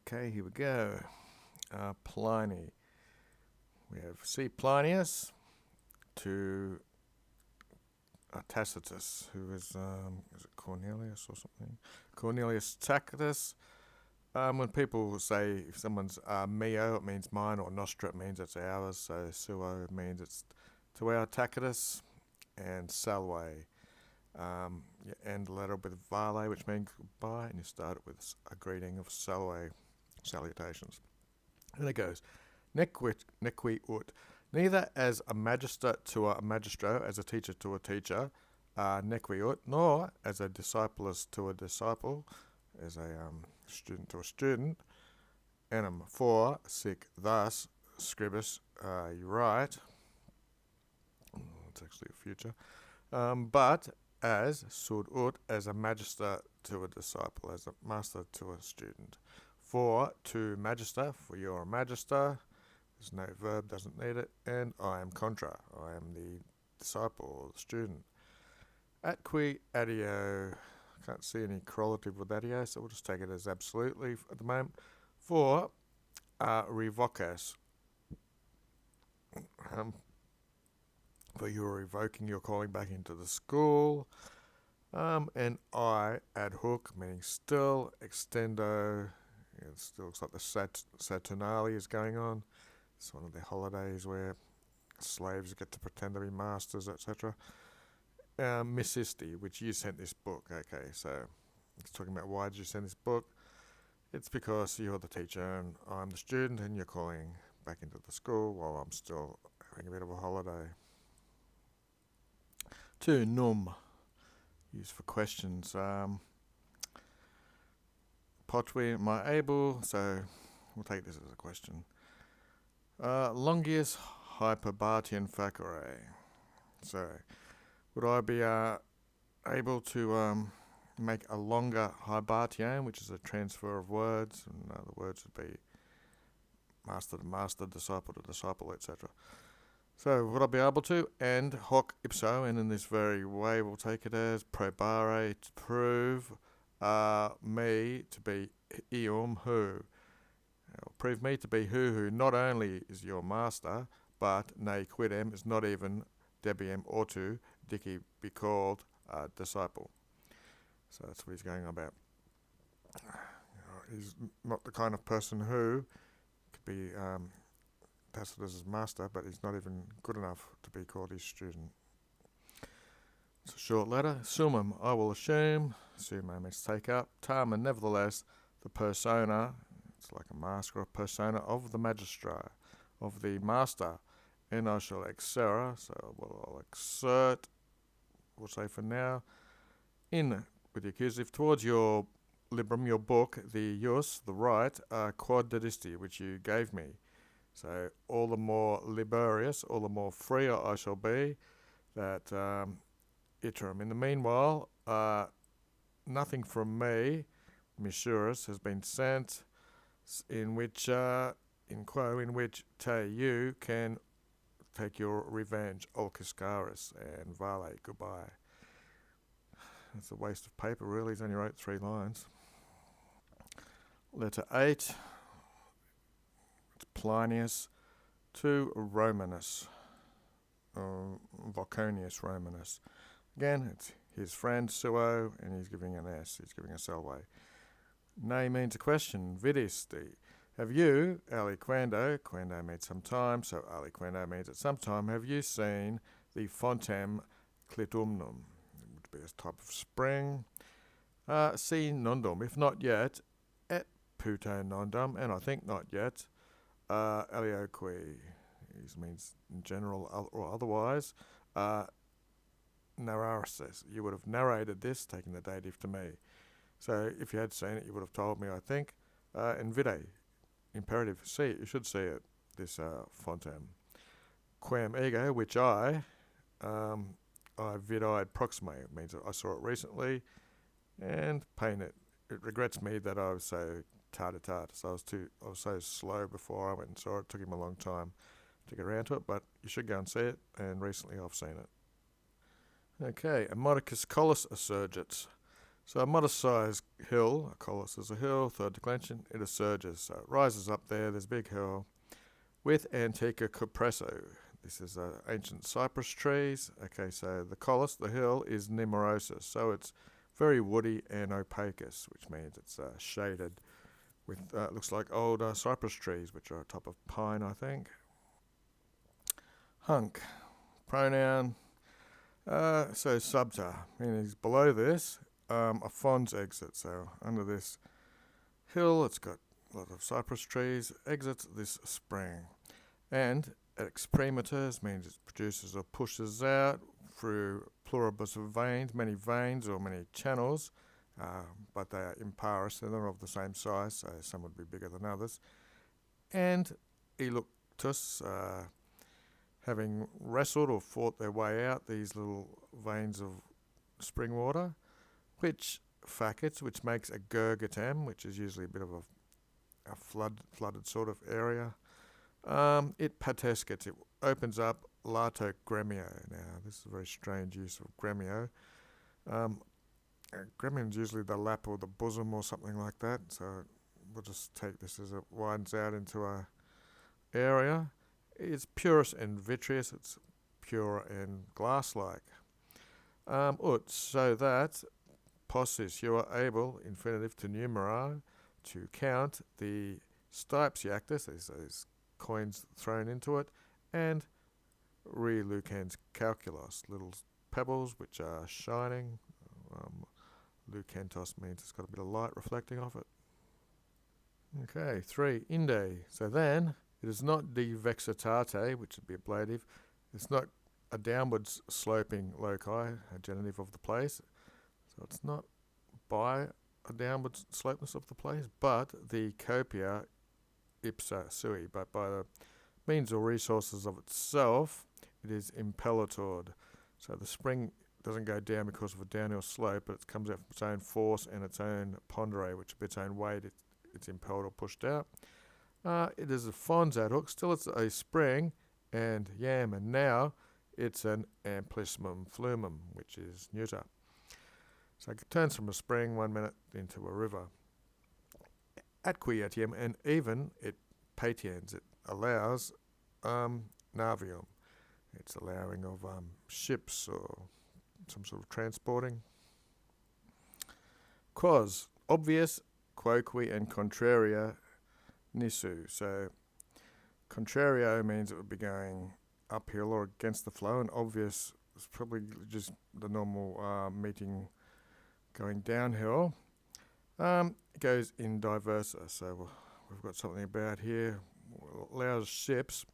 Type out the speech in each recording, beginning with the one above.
Okay, here we go. Pliny. We have C. Plinius to Tacitus, who is it Cornelius or something? Cornelius Tacitus. When people say if someone's meo, it means mine, or nostra, it means it's ours. So suo means it's to our Tacitus, and salve. You end the letter with vale, which means goodbye, and you start it with a greeting of salve, salutations. And it goes, nequi ut, neither as a magister to a magistro, as a teacher to a teacher, nequi ut, nor as a disciplus to a disciple, as a student to a student, enim, for, sic, thus, scribus, you write, it's actually a future, but as, sud ut, as a magister to a disciple, as a master to a student. For, to magister, for you're a magister, there's no verb, doesn't need it, and I am contra, I am the disciple or the student. Atqui adio, can't see any correlative with adio, so we'll just take it as absolutely at the moment. For, revocas, for you're revoking, you're calling back into the school. And I, ad hoc, meaning still, extendo, it still looks like the Saturnale is going on. It's one of the holidays where slaves get to pretend to be masters, etc. Missisti, which you sent this book. Okay, so it's talking about why did you send this book? It's because you're the teacher and I'm the student, and you're calling back into the school while I'm still having a bit of a holiday. 2. Num, used for questions. Potwi, am I able? So we'll take this as a question. Longius hyperbatian facere. So would I be able to make a longer hybartian, which is a transfer of words, and the words would be master to master, disciple to disciple, etc. So would I be able to? And hoc ipso, and in this very way we'll take it as probare, to prove, me to be eum who. Prove me to be who not only is your master, but ne quidem is not even debiem ortu, dici be called disciple. So that's what he's going on about. He's not the kind of person who could be Tacitus' master, but he's not even good enough to be called his student. It's a short letter. Summum, I will assume. Sumo means take up. Tamen, nevertheless, the persona, it's like a mask or a persona of the magistra, of the master. And I shall exera, so I'll exert, we'll say for now, in, with the accusative, towards your librum, your book, the jus, the right, quod dedisti, which you gave me. So all the more liberious, all the more freer I shall be, that iterum. In the meanwhile, nothing from me, Missurus, has been sent, in which, in which te you can take your revenge, Olcascaris, and vale, goodbye. It's a waste of paper, really. He's only wrote 3 lines. Letter 8. It's Plinius to Romanus, Voconius Romanus. Again, it's his friend Suo, and he's giving an S. He's giving a salve. Ne means a question. Vidisti. Have you, aliquando, quando means sometime, so aliquando means at some time, have you seen the fontem clitumnum? It would be a type of spring. Si nondum, if not yet, et puto nondum, and I think not yet, alioque, it means in general or otherwise, narrasis, you would have narrated this, taking the dative to me. So if you had seen it, you would have told me, I think. And vide, imperative, see it, you should see it, this fontem. Quam ego, which I vidide proxime, it means that I saw it recently, and pain it. It regrets me that I was so tard. So I was so slow before I went and saw it. It took him a long time to get around to it, but you should go and see it, and recently I've seen it. Okay, Amodicus Collis Assurgits. So a modest-sized hill, a colossus is a hill, third declension, it surges. So it rises up there, there's a big hill, with Antica cupresso. This is ancient cypress trees. Okay, so the colossus, the hill, is nemorosus. So it's very woody and opacus, which means it's shaded with, looks like old cypress trees, which are a type of pine, I think. Hunk, pronoun, so subta, meaning below this, a fons exit. So under this hill, it's got a lot of cypress trees, exits this spring. And exprimitors means it produces or pushes out through pluribus of veins, many veins or many channels, but they are imparis, they're not of the same size, so some would be bigger than others. And eluctus, having wrestled or fought their way out these little veins of spring water, which facets, which makes a gurgitam, which is usually a bit of a flooded sort of area. It patescets, it opens up lato gremio. Now, this is a very strange use of gremio. Gremio is usually the lap or the bosom or something like that, so we'll just take this as it widens out into a area. It's purus and vitreous, it's pure and glass-like. So that possis, you are able, infinitive to numero, to count the stipes iactus, these coins thrown into it, and re lucens calculos, little pebbles which are shining. Lucentos means it's got a bit of light reflecting off it. Okay, 3, inde. So then, it is not devexatate, which would be ablative. It's not a downwards sloping loci, a genitive of the place. So it's not by a downward slopeness of the place, but the copia ipsa sui, but by the means or resources of itself, it is impellatord. So the spring doesn't go down because of a downhill slope, but it comes out from its own force and its own pondere, which by its own weight it's impelled or pushed out. It is a fons ad hoc, still it's a spring and yam, and now it's an amplissimum flumum, which is neuter. So it turns from a spring 1 minute into a river. Atqui etiam, and even it patiens, it allows navium. It's allowing of ships or some sort of transporting. Quos, obvious, quoque, and contraria nisu. So contrario means it would be going uphill or against the flow, and obvious is probably just the normal meeting going downhill. It goes in diversa. So we've got something about here, allows ships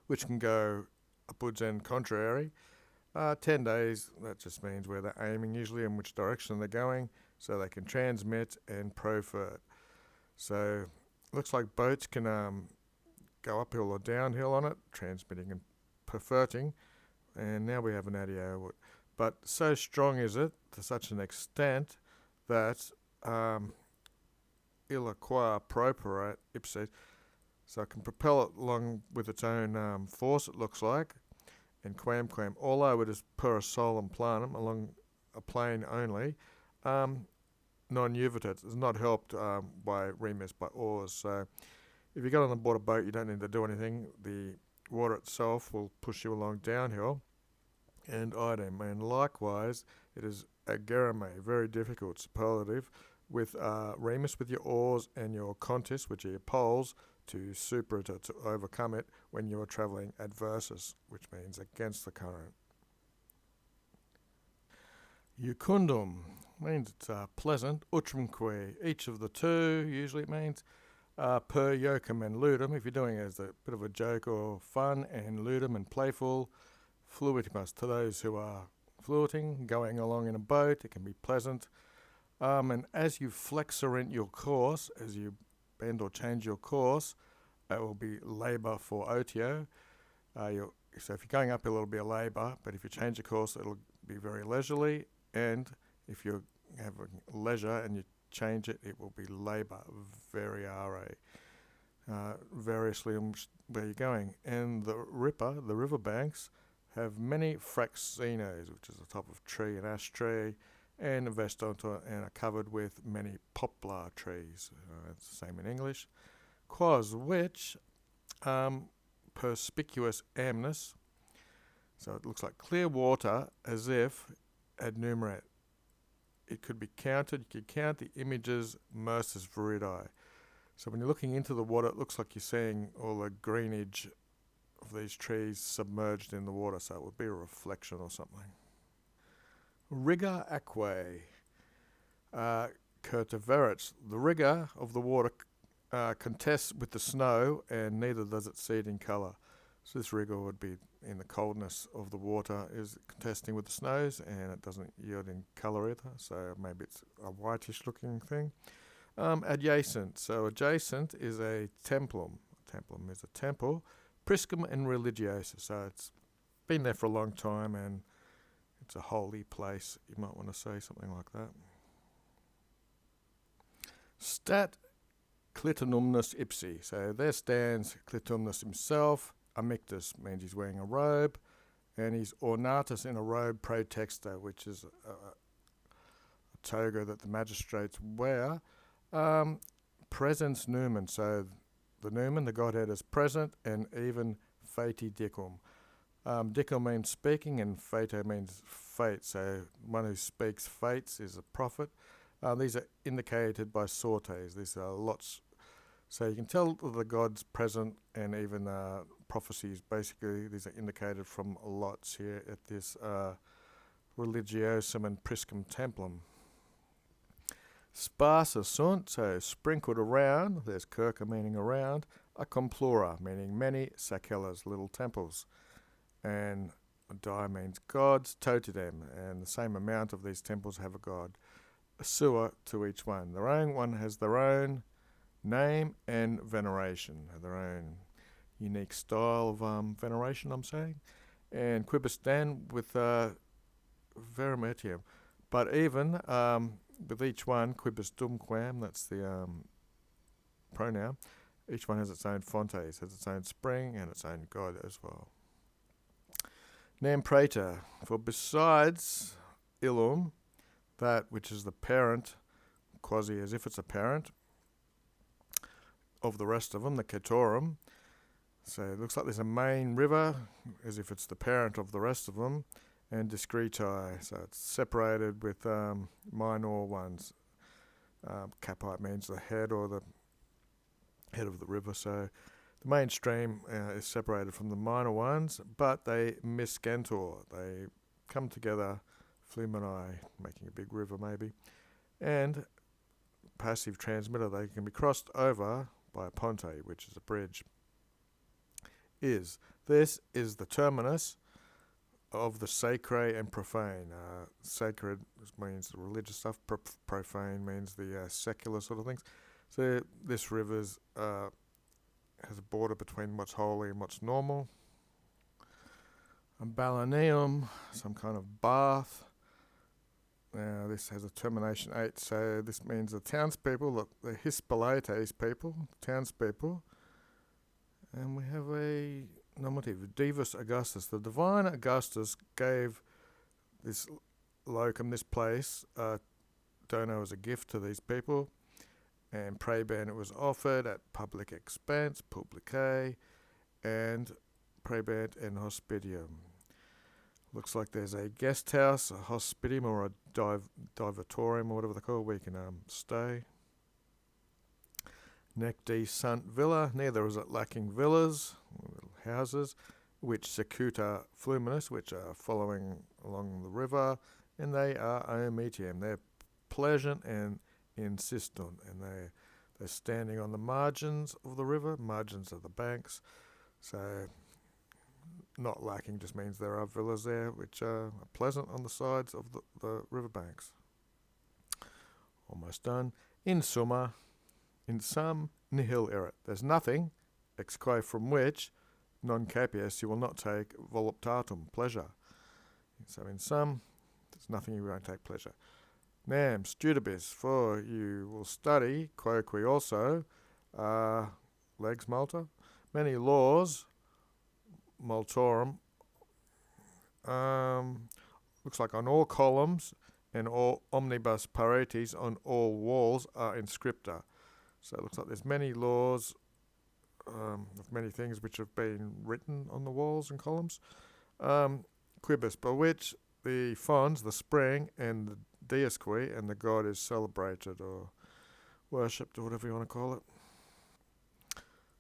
which can go upwards and contrary. 10 days, that just means where they're aiming usually and which direction they're going, so they can transmit and profert. So looks like boats can go uphill or downhill on it, transmitting and perverting, and now we have an ADO. But so strong is it, to such an extent, that illa qua properat ipse, so it can propel it along with its own force, it looks like, and quam, although it is per solum planum, along a plane only, non-juvitat, is not helped by remus, by oars. So if you get on board a boat, you don't need to do anything. The water itself will push you along downhill. And idem, and likewise, it is agerame, very difficult superlative, with remus with your oars and your contis, which are your poles, to superata, to overcome it when you are travelling adversus, which means against the current. Jucundum means it's pleasant. Utrumque, each of the two, usually it means per jocum and ludum, if you're doing it as a bit of a joke or fun, and ludum and playful. Fluitimus, to those who are fluting, going along in a boat, it can be pleasant. And as you flexorent your course, as you bend or change your course, it will be labour for otio. So if you're going uphill, it'll be a labour, but if you change your course, it'll be very leisurely. And if you're having leisure and you change it, it will be labour, variare. Variously where you're going. And the river banks, have many fraxinos, which is a type of tree, an ash tree, and vestonta, and are covered with many poplar trees. It's the same in English. Quas, which perspicuous amnus, so it looks like clear water, as if ad numerate. It could be counted. You could count the images mersus viridae. So when you're looking into the water, it looks like you're seeing all the greenage of these trees submerged in the water, so it would be a reflection or something. Rigor aquae, curtiverits. The rigor of the water contests with the snow, and neither does it cede in colour. So this rigor would be in the coldness of the water is contesting with the snows, and it doesn't yield in colour either, so maybe it's a whitish looking thing. Adjacent. So adjacent is a templum. Templum is a temple. Priscum and religiosa. So it's been there for a long time, and it's a holy place. You might want to say something like that. Stat clitumnus ipsi. So there stands Clitumnus himself. Amictus means he's wearing a robe, and he's ornatus in a robe praetexta, which is a toga that the magistrates wear. Presens numen, so the numen, the Godhead, is present, and even fati dicum. Dicum means speaking, and fata means fate, so one who speaks fates is a prophet. These are indicated by sortes. These are lots. So you can tell the God's present, and even prophecies. Basically, these are indicated from lots here at this religiosum and priscum templum. Sparsa sunt, so sprinkled around, there's circa meaning around, a complura meaning many, sacellas, little temples, and die means gods, totidem, and the same amount of these temples have a god. A sua to each one. Their own one has their own name and veneration, their own unique style of veneration, I'm saying, and quibus dan with verum etiam. But even with each one, quibus dumquam, that's the pronoun, each one has its own fontes, has its own spring and its own god as well. Nam praetor, for besides illum, that which is the parent, quasi as if it's a parent, of the rest of them, the Cetorum, so it looks like there's a main river, as if it's the parent of the rest of them, and discreti, so it's separated with minor ones. Capite means the head or the head of the river, so the main stream is separated from the minor ones, but they miscantor, they come together, flumini, making a big river maybe, and passive transmitter, they can be crossed over by a ponte, which is a bridge. This is the terminus of the sacred and profane. Sacred means the religious stuff, profane means the secular sort of things. So this river has a border between what's holy and what's normal. And balneum, some kind of bath. Now this has a termination 8, so this means the townspeople, the Hispalates people, townspeople. And we have a nominative, Divus Augustus. The divine Augustus gave this locum, this place, dono as a gift to these people, and prebend it was offered at public expense, publicae, and prebend and hospitium. Looks like there's a guest house, a hospitium, or a divatorium, or whatever they call, where you can stay. Nec de sunt villa, neither is it lacking villas, little houses, which secuta fluminus, which are following along the river, and they are omitium. They're pleasant and insistent, and they're standing on the margins of the river, margins of the banks. So not lacking just means there are villas there which are pleasant on the sides of the river banks. Almost done. In summa, in sum, nihil erit. There's nothing, ex quo, from which non capias you will not take voluptatum, pleasure. So in sum, there's nothing you won't take pleasure. Nam studibus, for you will study, quoque also, legs multa, many laws, multorum, looks like on all columns and all omnibus paretes on all walls are inscripta. So it looks like there's many laws of many things which have been written on the walls and columns. Quibus, by which the fons, the spring, and the diasque, and the god is celebrated or worshipped or whatever you want to call it.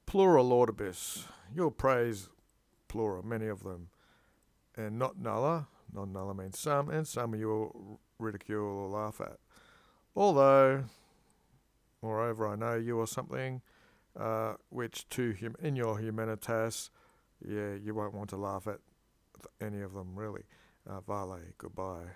Plura laudibus, you'll praise plura, many of them, and not nulla. Non-nulla means some, and some you will ridicule or laugh at. Although, moreover, I know you or something, which in your humanitas, you won't want to laugh at any of them really. Vale, goodbye.